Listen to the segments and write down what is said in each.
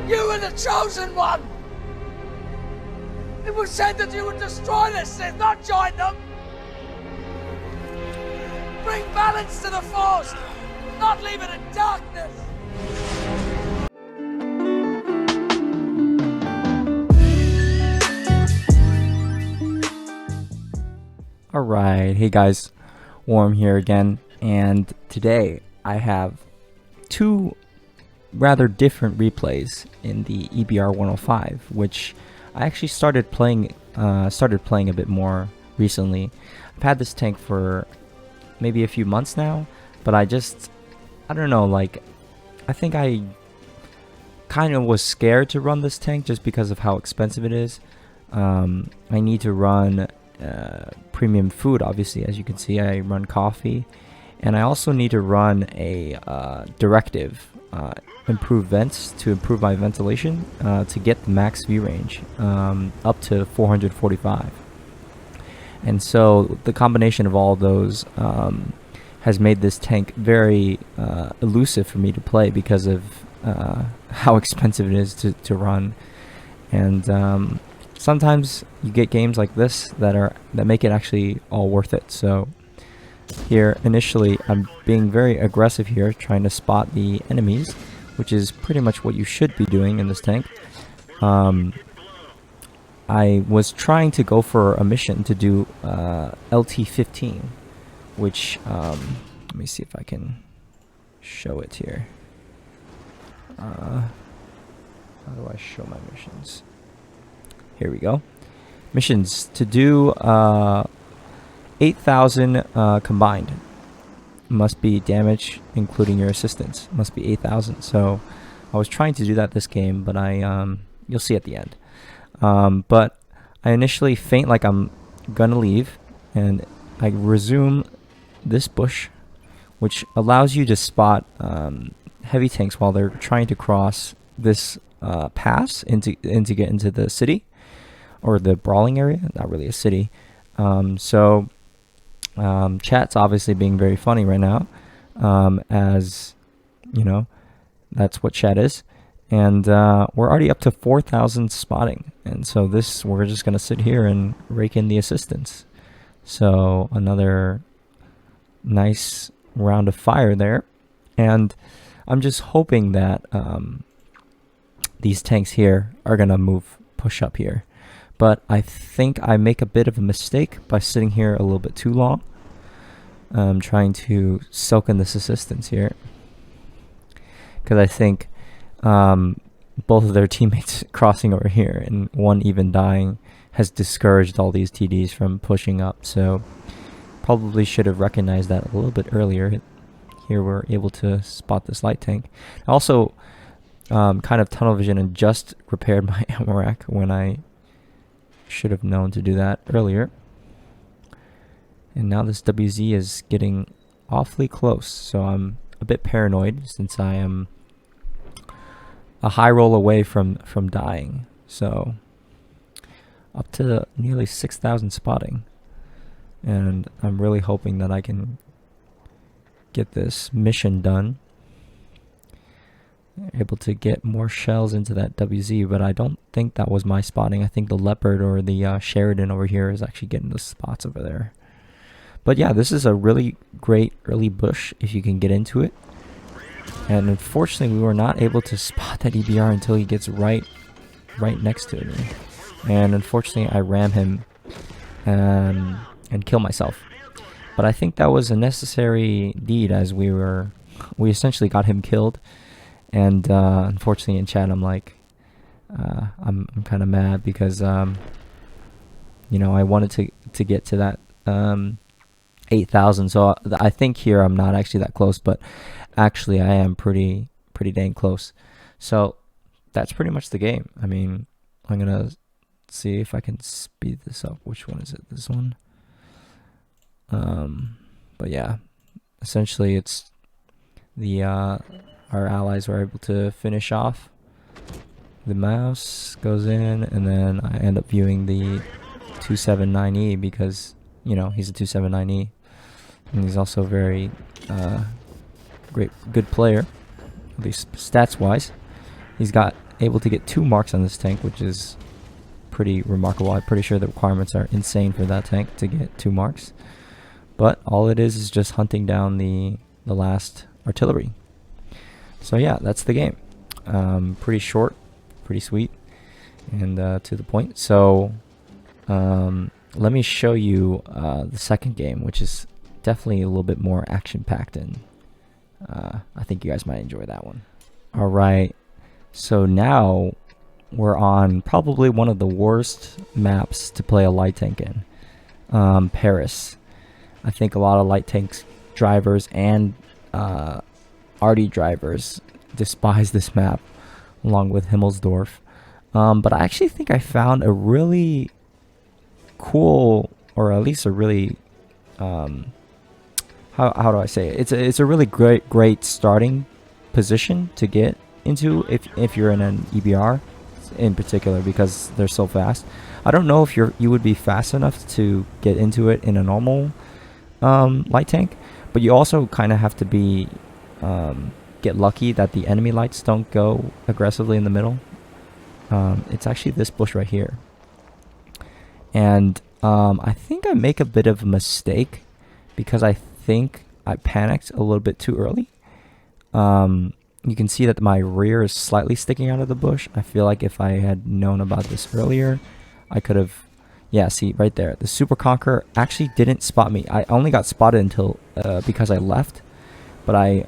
You were the chosen one! It was said that you would destroy the Sith, not join them! Bring balance to the Force, not leave it in darkness! Alright, hey guys, Warm here again, and today I have two rather different replays in the EBR 105, which I actually started playing a bit more recently. I've had this tank for maybe a few months now, but I don't know, like, I think I kind of was scared to run this tank just because of how expensive it is. I need to run premium food, obviously. As you can see, I run coffee, and I also need to run a directive, improve vents to improve my ventilation to get the max view range up to 445. And so the combination of all those has made this tank very elusive for me to play because of how expensive it is to run. And sometimes you get games like this that make it actually all worth it. So here initially I'm being very aggressive here, trying to spot the enemies, which is pretty much what you should be doing in this tank. I was trying to go for a mission to do LT-15, which let me see if I can show it here. How do I show my missions? Here we go. Missions to do 8,000 combined. Must be damage including your assistance. Must be 8,000. So I was trying to do that this game, but you'll see at the end. But I initially faint like I'm gonna leave, and I resume this bush, which allows you to spot heavy tanks while they're trying to cross this pass to get into the city. Or the brawling area, not really a city. So chat's obviously being very funny right now, as you know, that's what chat is. And we're already up to 4,000 spotting, and so we're just gonna sit here and rake in the assistance. So another nice round of fire there, and I'm just hoping that these tanks here are gonna push up here. But I think I make a bit of a mistake by sitting here a little bit too long. I'm trying to soak in this assistance here, because I think both of their teammates crossing over here and one even dying has discouraged all these TDs from pushing up. So probably should have recognized that a little bit earlier. Here we're able to spot this light tank. I also kind of tunnel vision and just repaired my ammo rack when I should have known to do that earlier. And now this WZ is getting awfully close, so I'm a bit paranoid since I am a high roll away from dying. So up to nearly 6,000 spotting, and I'm really hoping that I can get this mission done. Able to get more shells into that WZ, but I don't think that was my spotting. I think the Leopard or the Sheridan over here is actually getting the spots over there. But yeah, this is a really great early bush if you can get into it. And unfortunately, we were not able to spot that EBR until he gets right next to me. And unfortunately, I ram him and kill myself. But I think that was a necessary deed, as we essentially got him killed. And unfortunately in chat I'm like I'm kind of mad because you know, I wanted to get to that 8,000. So I think here I'm not actually that close, but actually I am pretty dang close. So that's pretty much the game. I mean, I'm gonna see if I can speed this up. Which one is it? This one. But yeah, essentially it's the our allies were able to finish off. The mouse goes in, and then I end up viewing the 279E because, you know, he's a 279E, and he's also very good player, at least stats wise. He's got able to get 2 marks on this tank, which is pretty remarkable. I'm pretty sure the requirements are insane for that tank to get 2 marks. But all it is just hunting down the last artillery. So yeah, that's the game. Pretty short, pretty sweet, and to the point. So let me show you the second game, which is definitely a little bit more action-packed, and I think you guys might enjoy that one. Alright, so now we're on probably one of the worst maps to play a light tank in, Paris. I think a lot of light tanks drivers and RD drivers despise this map, along with Himmelsdorf. But I actually think I found a really cool, or at least a really how do I say it? It's a really great starting position to get into if you're in an EBR in particular, because they're so fast. I don't know if you would be fast enough to get into it in a normal light tank, but you also kind of have to be get lucky that the enemy lights don't go aggressively in the middle. It's actually this bush right here, and I think I make a bit of a mistake because I think I panicked a little bit too early. You can see that my rear is slightly sticking out of the bush. I feel like if I had known about this earlier, I could have, yeah, see right there, the Super Conqueror actually didn't spot me. I only got spotted until because I left, but I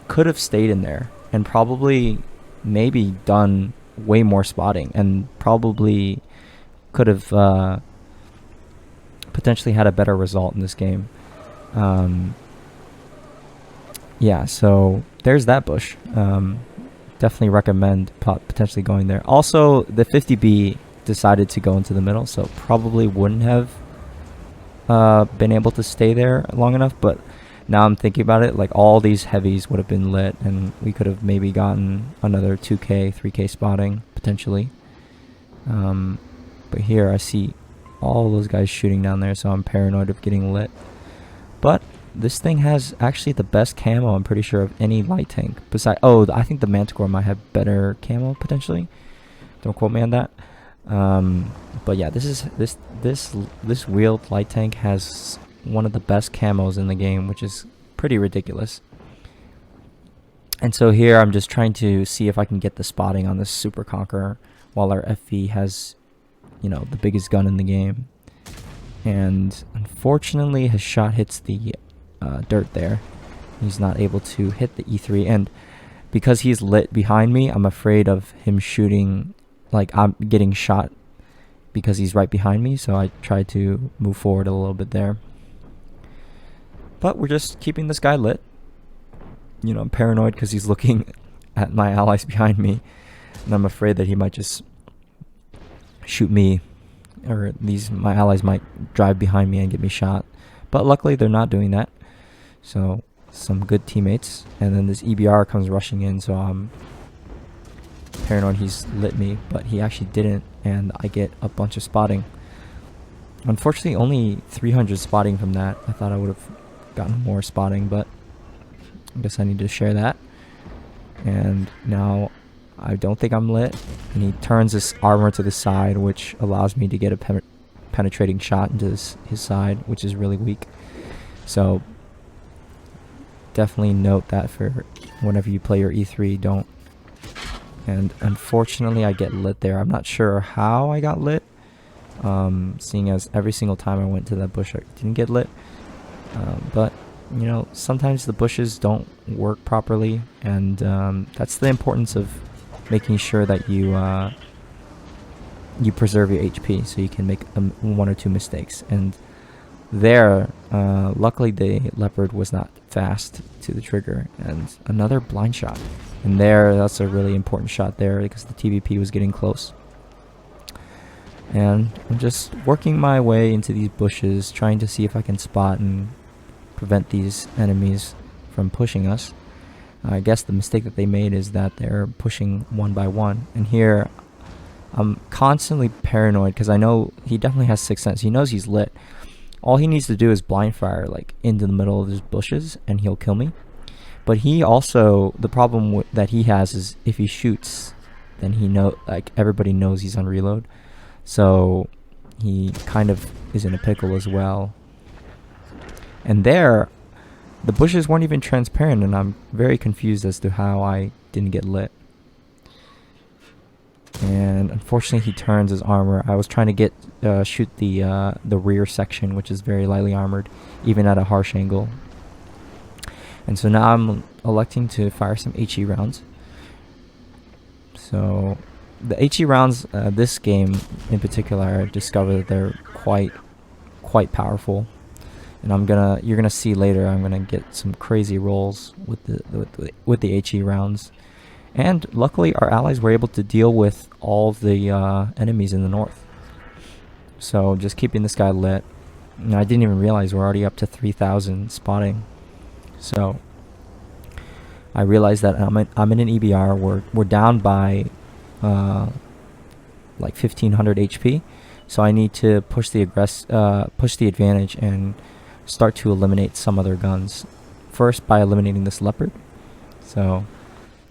could have stayed in there and probably maybe done way more spotting, and probably could have potentially had a better result in this game. Yeah, so there's that bush. Definitely recommend potentially going there. Also, the 50B decided to go into the middle, so probably wouldn't have been able to stay there long enough, but now I'm thinking about it, like all these heavies would have been lit, and we could have maybe gotten another 2k 3k spotting potentially. But here I see all those guys shooting down there, so I'm paranoid of getting lit. But this thing has actually the best camo, I'm pretty sure, of any light tank. Besides, oh, I think the Manticore might have better camo potentially. Don't quote me on that. But yeah, this wheeled light tank has one of the best camos in the game, which is pretty ridiculous. And so here I'm just trying to see if I can get the spotting on this Super Conqueror while our FV has, you know, the biggest gun in the game. And unfortunately his shot hits the dirt there. He's not able to hit the E3, and because he's lit behind me, I'm afraid of him shooting, like I'm getting shot because he's right behind me, so I tried to move forward a little bit there. But we're just keeping this guy lit. You know, I'm paranoid because he's looking at my allies behind me, and I'm afraid that he might just shoot me, or my allies might drive behind me and get me shot. But luckily they're not doing that, so some good teammates. And then this EBR comes rushing in, so I'm paranoid he's lit me, but he actually didn't, and I get a bunch of spotting. Unfortunately only 300 spotting from that. I thought I would have gotten more spotting, but I guess I need to share that. And now I don't think I'm lit, and he turns this armor to the side, which allows me to get a penetrating shot into his side, which is really weak. So definitely note that for whenever you play your E3, don't. And unfortunately I get lit there. I'm not sure how I got lit, seeing as every single time I went to that bush I didn't get lit. But you know, sometimes the bushes don't work properly, and that's the importance of making sure that you preserve your HP, so you can make 1 or 2 mistakes. And there, luckily the leopard was not fast to the trigger, and another blind shot. And there, that's a really important shot there because the TVP was getting close. And I'm just working my way into these bushes, trying to see if I can spot and prevent these enemies from pushing us. I guess the mistake that they made is that they're pushing one by one. And here, I'm constantly paranoid because I know he definitely has 6th sense. He knows he's lit. All he needs to do is blind fire like into the middle of his bushes, and he'll kill me. But he also, the problem that he has is if he shoots then like everybody knows he's on reload. So he kind of is in a pickle as well. And there, the bushes weren't even transparent, and I'm very confused as to how I didn't get lit. And unfortunately, he turns his armor. I was trying to shoot the rear section, which is very lightly armored, even at a harsh angle. And so now I'm electing to fire some HE rounds. So the HE rounds, this game in particular, I discovered that they're quite powerful. And you're gonna see later, I'm gonna get some crazy rolls with the HE rounds. And luckily, our allies were able to deal with all of the enemies in the north. So just keeping this guy lit. And I didn't even realize we're already up to 3,000 spotting. So I realized that I'm in an EBR. We're down by like 1,500 HP. So I need to push the advantage and start to eliminate some other guns. First, by eliminating this leopard. So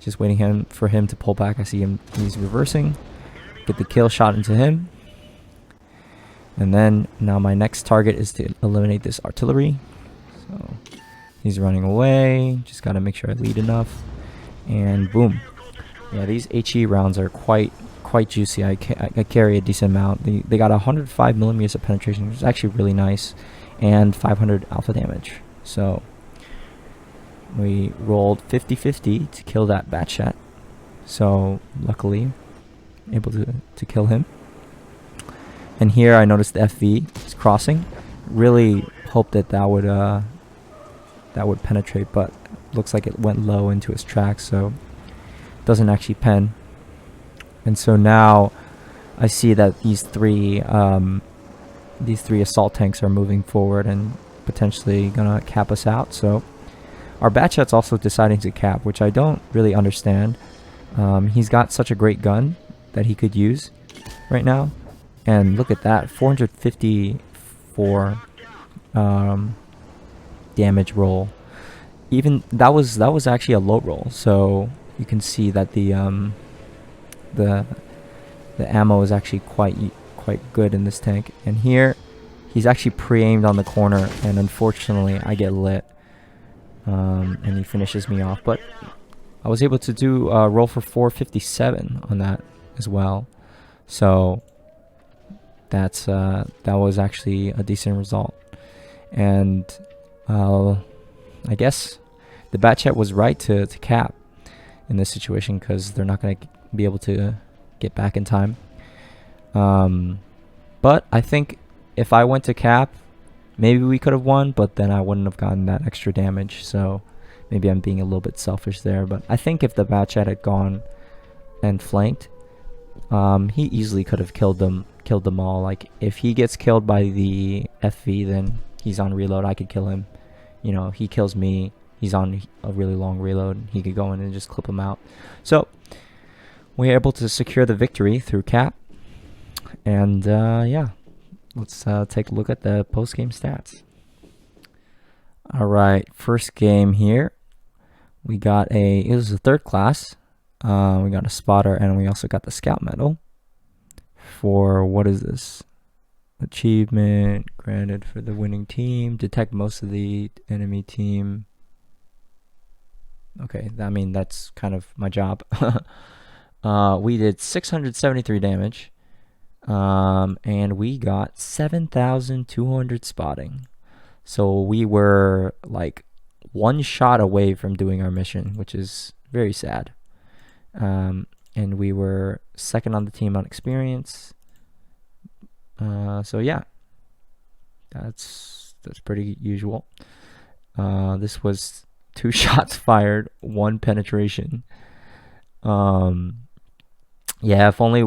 just waiting for him to pull back. I see him, he's reversing. Get the kill shot into him. And then now my next target is to eliminate this artillery. So he's running away. Just gotta make sure I lead enough. And boom. Yeah, these HE rounds are quite juicy. I carry a decent amount. They got 105 millimeters of penetration, which is actually really nice, and 500 alpha damage. So we rolled 50-50 to kill that Batchat. So luckily, able to kill him. And here I noticed the FV is crossing. Really hope that would penetrate, but looks like it went low into his tracks, so doesn't actually pen. And so now I see that these three assault tanks are moving forward and potentially gonna cap us out. So our Batchat's also deciding to cap, which I don't really understand. He's got such a great gun that he could use right now. And look at that, 454 damage roll. Even that was actually a low roll. So you can see that the ammo is actually quite good in this tank. And here he's actually pre-aimed on the corner, and unfortunately I get lit, and he finishes me off. But I was able to do a roll for 457 on that as well. So that was actually a decent result. And I guess the Batchat was right to cap in this situation, because they're not going to be able to get back in time. But I think if I went to cap, maybe we could have won, but then I wouldn't have gotten that extra damage. So maybe I'm being a little bit selfish there. But I think if the Batchat had gone and flanked, he easily could have killed them all. Like, if he gets killed by the FV, then he's on reload. I could kill him. You know, he kills me, he's on a really long reload. He could go in and just clip him out. So we're able to secure the victory through cap. And yeah, let's take a look at the post-game stats. Alright, first game here. We got it was a third class. We got a spotter, and we also got the scout medal for, what is this? Achievement granted for the winning team. Detect most of the enemy team. Okay, I mean, that's kind of my job. We did 673 damage. And we got 7,200 spotting. So we were like one shot away from doing our mission, which is very sad. And we were second on the team on experience. So yeah, that's pretty usual. This was 2 shots fired, 1 penetration. Yeah, if only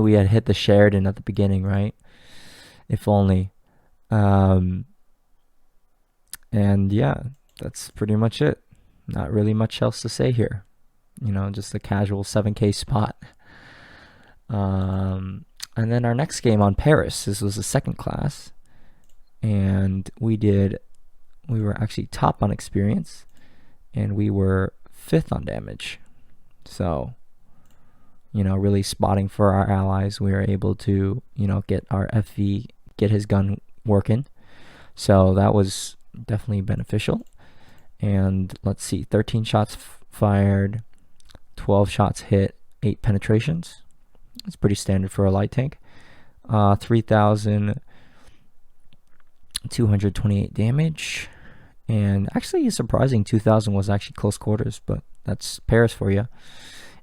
we had hit the Sheridan at the beginning, right? If only. And yeah, that's pretty much it. Not really much else to say here. You know, just a casual 7K spot. And then our next game on Paris, this was the second class, and we were actually top on experience, and we were 5th on damage. So you know, really spotting for our allies. We were able to, you know, get our FV, get his gun working. So that was definitely beneficial. And let's see, 13 shots fired, 12 shots hit, 8 penetrations. It's pretty standard for a light tank. 3,228 damage. And actually surprising, 2,000 was actually close quarters, but that's Paris for you.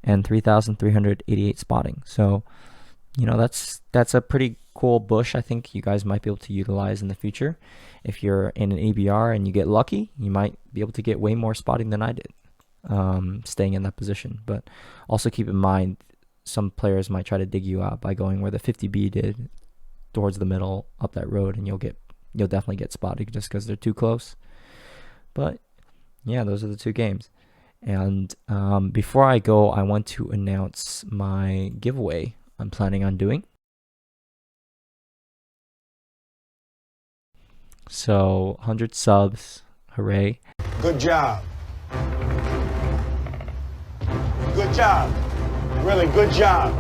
And 3,388 spotting. So, you know, that's a pretty cool bush. I think you guys might be able to utilize in the future. If you're in an EBR and you get lucky, you might be able to get way more spotting than I did, staying in that position. But also keep in mind, some players might try to dig you out by going where the 50B did, towards the middle, up that road, and you'll definitely get spotted just because they're too close. But yeah, those are the 2 games. And before I go, I want to announce my giveaway I'm planning on doing. So 100 subs, hooray. Good job. Good job. Really good job.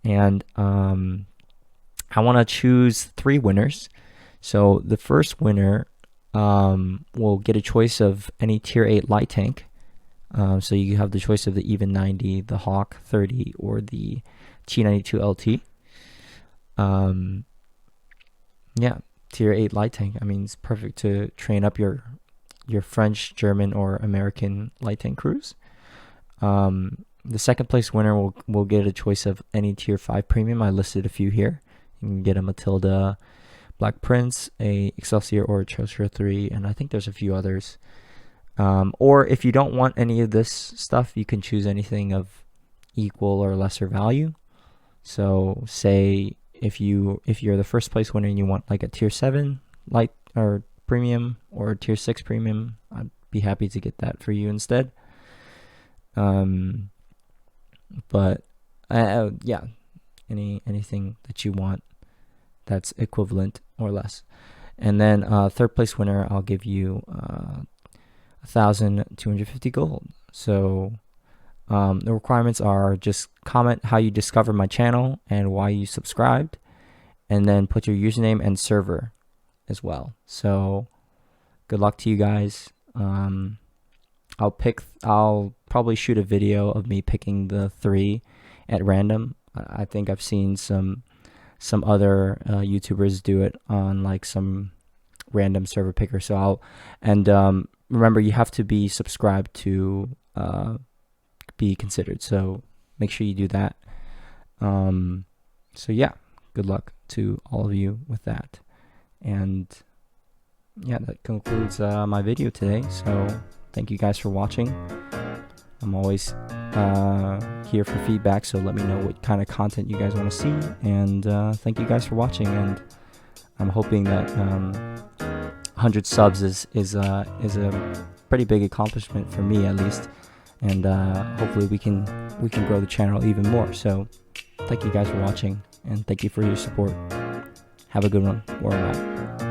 And I want to choose 3 winners. So the first winner will get a choice of any tier 8 light tank. So you have the choice of the Even 90, the Hawk 30, or the T92 LT. Yeah, tier 8 light tank. I mean, it's perfect to train up your French, German, or American light tank crews. The second place winner will get a choice of any tier 5 premium. I listed a few here. You can get a Matilda, Black Prince, a Excelsior, or a Chaucer 3, and I think there's a few others. Or if you don't want any of this stuff, you can choose anything of equal or lesser value. So say if you're the first place winner and you want like a tier 7 light or premium or tier 6 premium, I'd be happy to get that for you instead. But yeah, anything that you want that's equivalent or less. And then third place winner, I'll give you 1,250 gold. So the requirements are just comment how you discovered my channel and why you subscribed, and then put your username and server as well. So good luck to you guys. I'll probably shoot a video of me picking the 3 at random. I think I've seen some other YouTubers do it on like some random server picker. So remember, you have to be subscribed to be considered, so make sure you do that. So yeah, good luck to all of you with that. And yeah, that concludes my video today. So thank you guys for watching. I'm always here for feedback, so let me know what kind of content you guys want to see. And thank you guys for watching, and I'm hoping that 100 subs is a pretty big accomplishment for me, at least. And hopefully we can grow the channel even more. So thank you guys for watching, and thank you for your support. Have a good one. We're out.